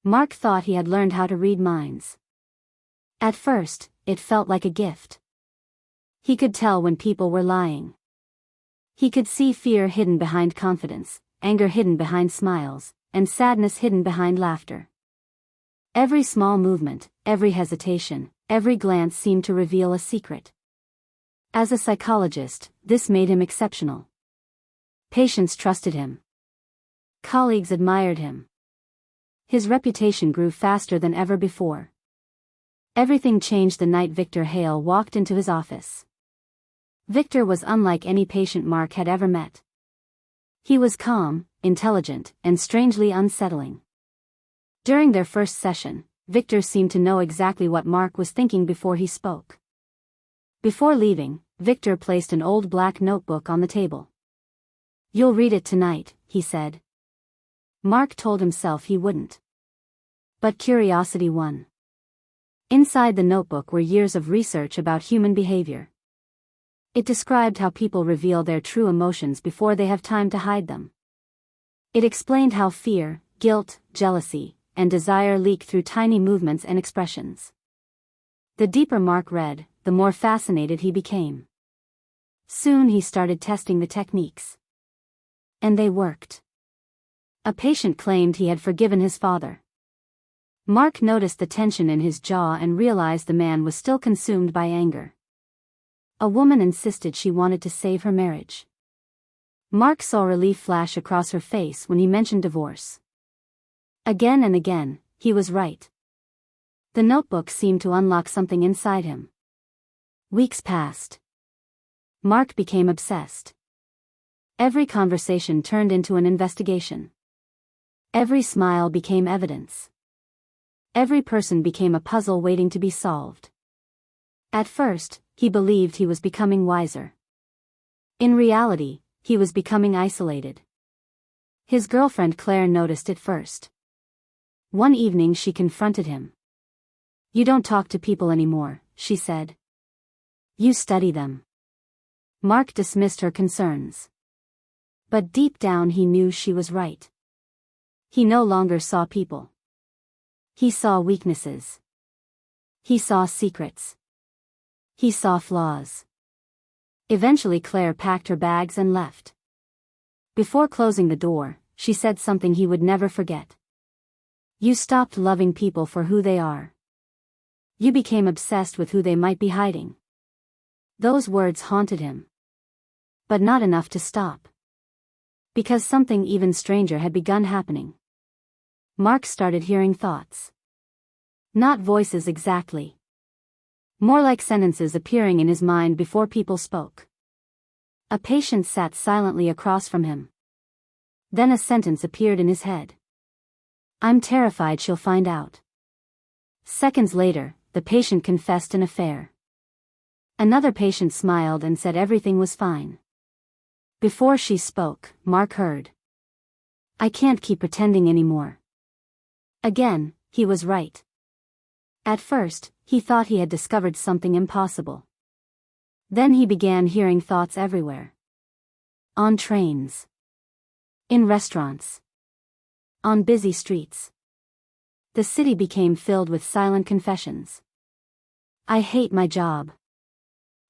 Mark thought he had learned how to read minds. At first, it felt like a gift. He could tell when people were lying. He could see fear hidden behind confidence, anger hidden behind smiles, and sadness hidden behind laughter. Every small movement, every hesitation, every glance seemed to reveal a secret. As a psychologist, this made him exceptional. Patients trusted him. Colleagues admired him. His reputation grew faster than ever before. Everything changed the night Victor Hale walked into his office. Victor was unlike any patient Mark had ever met. He was calm, intelligent, and strangely unsettling. During their first session, Victor seemed to know exactly what Mark was thinking before he spoke. Before leaving, Victor placed an old black notebook on the table. "You'll read it tonight," he said. Mark told himself he wouldn't. But curiosity won. Inside the notebook were years of research about human behavior. It described how people reveal their true emotions before they have time to hide them. It explained how fear, guilt, jealousy, and desire leak through tiny movements and expressions. The deeper Mark read, the more fascinated he became. Soon he started testing the techniques. And they worked. A patient claimed he had forgiven his father. Mark noticed the tension in his jaw and realized the man was still consumed by anger. A woman insisted she wanted to save her marriage. Mark saw relief flash across her face when he mentioned divorce. Again and again, he was right. The notebook seemed to unlock something inside him. Weeks passed. Mark became obsessed. Every conversation turned into an investigation. Every smile became evidence. Every person became a puzzle waiting to be solved. At first, he believed he was becoming wiser. In reality, he was becoming isolated. His girlfriend Claire noticed it first. One evening she confronted him. "You don't talk to people anymore," she said. "You study them." Mark dismissed her concerns. But deep down he knew she was right. He no longer saw people. He saw weaknesses. He saw secrets. He saw flaws. Eventually Claire packed her bags and left. Before closing the door, she said something he would never forget. "You stopped loving people for who they are. You became obsessed with who they might be hiding." Those words haunted him. But not enough to stop. Because something even stranger had begun happening. Mark started hearing thoughts. Not voices exactly. More like sentences appearing in his mind before people spoke. A patient sat silently across from him. Then a sentence appeared in his head. "I'm terrified she'll find out." Seconds later, the patient confessed an affair. Another patient smiled and said everything was fine. Before she spoke, Mark heard. "I can't keep pretending anymore." Again, he was right. At first, he thought he had discovered something impossible. Then he began hearing thoughts everywhere. On trains. In restaurants. On busy streets. The city became filled with silent confessions. "I hate my job.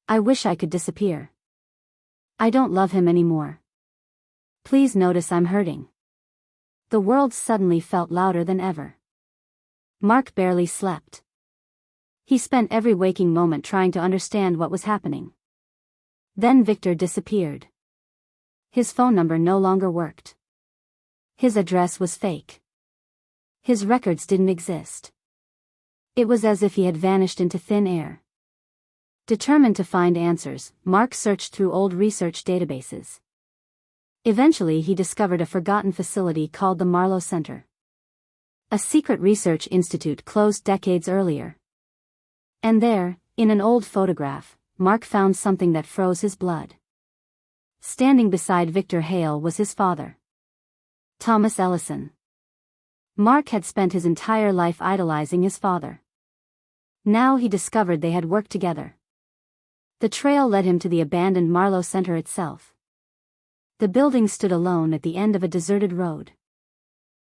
I wish I could disappear. I don't love him anymore. Please notice I'm hurting." The world suddenly felt louder than ever. Mark barely slept. He spent every waking moment trying to understand what was happening. Then Victor disappeared. His phone number no longer worked. His address was fake. His records didn't exist. It was as if he had vanished into thin air. Determined to find answers, Mark searched through old research databases. Eventually he discovered a forgotten facility called the Marlowe Center. A secret research institute closed decades earlier. And there, in an old photograph, Mark found something that froze his blood. Standing beside Victor Hale was his father, Thomas Ellison. Mark had spent his entire life idolizing his father. Now he discovered they had worked together. The trail led him to the abandoned Marlowe Center itself. The building stood alone at the end of a deserted road.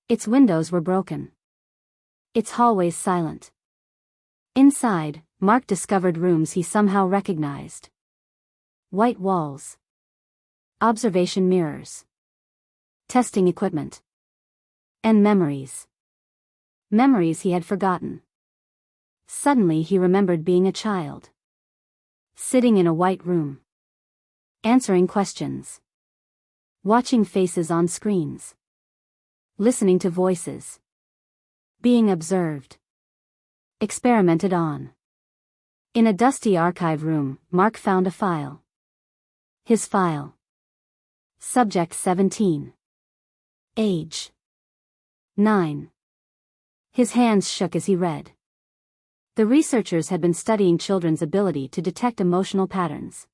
Its windows were broken. Its hallways silent. Inside, Mark discovered rooms he somehow recognized. White walls. Observation mirrors. Testing equipment. And memories. Memories he had forgotten. Suddenly he remembered being a child. Sitting in a white room. Answering questions. Watching faces on screens. Listening to voices. Being observed. Experimented on. In a dusty archive room, Mark found a file. His file. Subject 17. Age. 9. His hands shook as he read. The researchers had been studying children's ability to detect emotional patterns.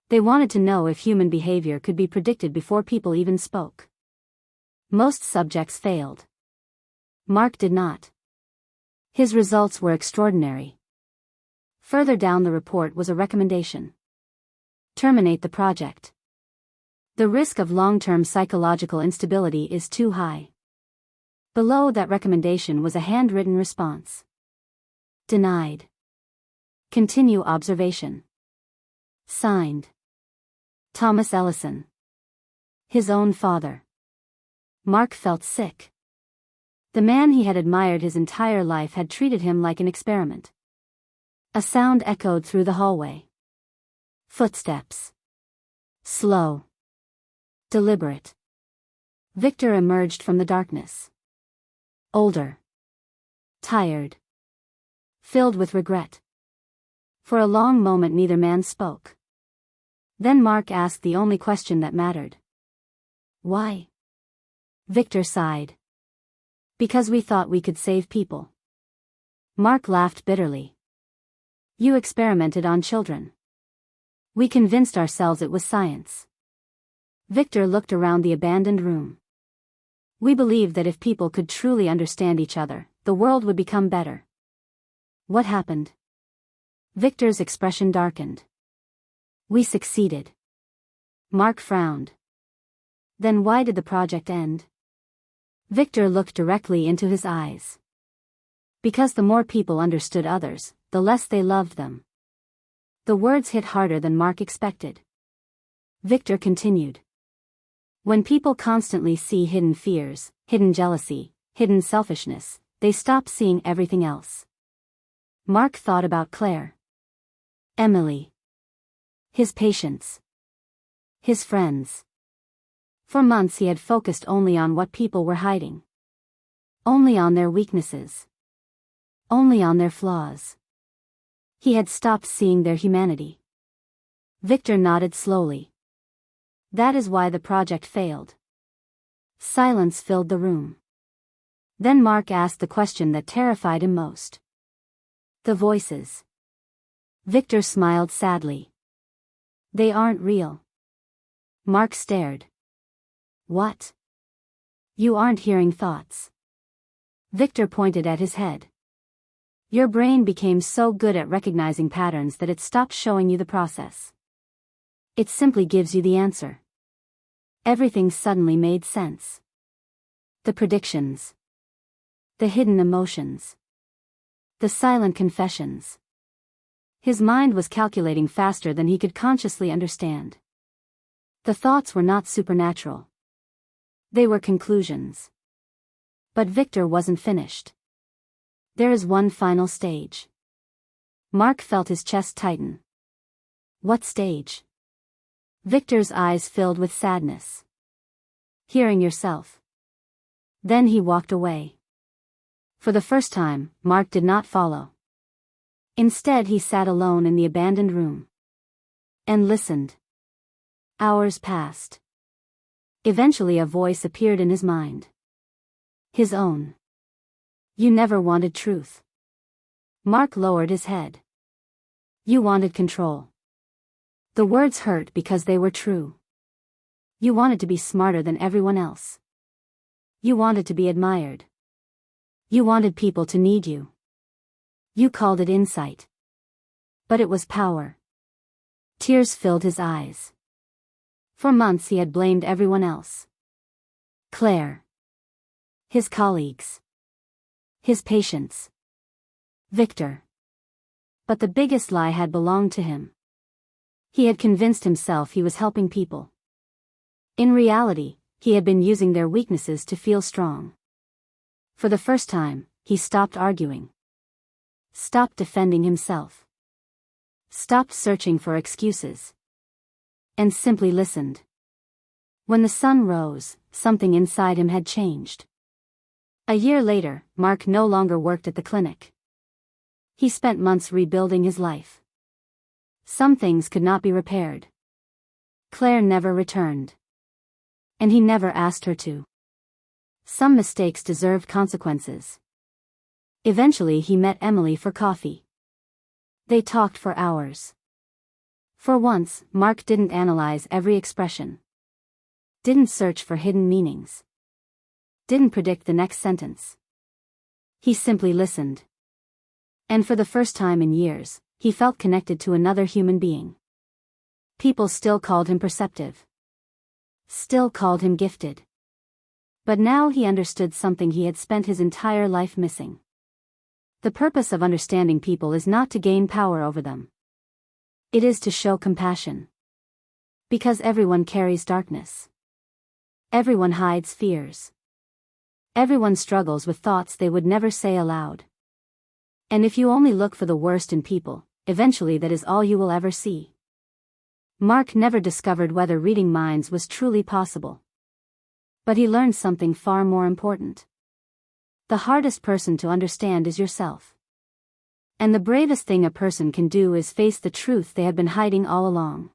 They wanted to know if human behavior could be predicted before people even spoke. Most subjects failed. Mark did not. His results were extraordinary. Further down the report was a recommendation. Terminate the project. The risk of long-term psychological instability is too high. Below that recommendation was a handwritten response. Denied. Continue observation. Signed. Thomas Ellison. His own father. Mark felt sick. The man he had admired his entire life had treated him like an experiment. A sound echoed through the hallway. Footsteps. Slow. Deliberate. Victor emerged from the darkness. Older. Tired. Filled with regret. For a long moment neither man spoke. Then Mark asked the only question that mattered. Why? Victor sighed. Because we thought we could save people. Mark laughed bitterly. You experimented on children. We convinced ourselves it was science. Victor looked around the abandoned room. We believed that if people could truly understand each other, the world would become better. What happened? Victor's expression darkened. We succeeded. Mark frowned. Then why did the project end? Victor looked directly into his eyes. Because the more people understood others, the less they loved them. The words hit harder than Mark expected. Victor continued. When people constantly see hidden fears, hidden jealousy, hidden selfishness, they stop seeing everything else. Mark thought about Claire. Emily. His patients. His friends. For months he had focused only on what people were hiding. Only on their weaknesses. Only on their flaws. He had stopped seeing their humanity. Victor nodded slowly. That is why the project failed. Silence filled the room. Then Mark asked the question that terrified him most. The voices. Victor smiled sadly. They aren't real. Mark stared. What? You aren't hearing thoughts. Victor pointed at his head. Your brain became so good at recognizing patterns that it stopped showing you the process. It simply gives you the answer. Everything suddenly made sense. The predictions. The hidden emotions. The silent confessions. His mind was calculating faster than he could consciously understand. The thoughts were not supernatural. They were conclusions. But Victor wasn't finished. There is one final stage. Mark felt his chest tighten. What stage? Victor's eyes filled with sadness. Hearing yourself. Then he walked away. For the first time, Mark did not follow. Instead he sat alone in the abandoned room. And listened. Hours passed. Eventually a voice appeared in his mind. His own. You never wanted truth. Mark lowered his head. You wanted control. The words hurt because they were true. You wanted to be smarter than everyone else. You wanted to be admired. You wanted people to need you. You called it insight. But it was power. Tears filled his eyes. For months he had blamed everyone else. Claire. His colleagues. His patience. Victor. But the biggest lie had belonged to him. He had convinced himself he was helping people. In reality, he had been using their weaknesses to feel strong. For the first time, he stopped arguing. Stopped defending himself. Stopped searching for excuses. And simply listened. When the sun rose, something inside him had changed. A year later, Mark no longer worked at the clinic. He spent months rebuilding his life. Some things could not be repaired. Claire never returned. And he never asked her to. Some mistakes deserved consequences. Eventually he met Emily for coffee. They talked for hours. For once, Mark didn't analyze every expression. Didn't search for hidden meanings. Didn't predict the next sentence. He simply listened. And for the first time in years, he felt connected to another human being. People still called him perceptive. Still called him gifted. But now he understood something he had spent his entire life missing. The purpose of understanding people is not to gain power over them. It is to show compassion. Because everyone carries darkness. Everyone hides fears. Everyone struggles with thoughts they would never say aloud. And if you only look for the worst in people, eventually that is all you will ever see. Mark never discovered whether reading minds was truly possible. But he learned something far more important. The hardest person to understand is yourself. And the bravest thing a person can do is face the truth they have been hiding all along.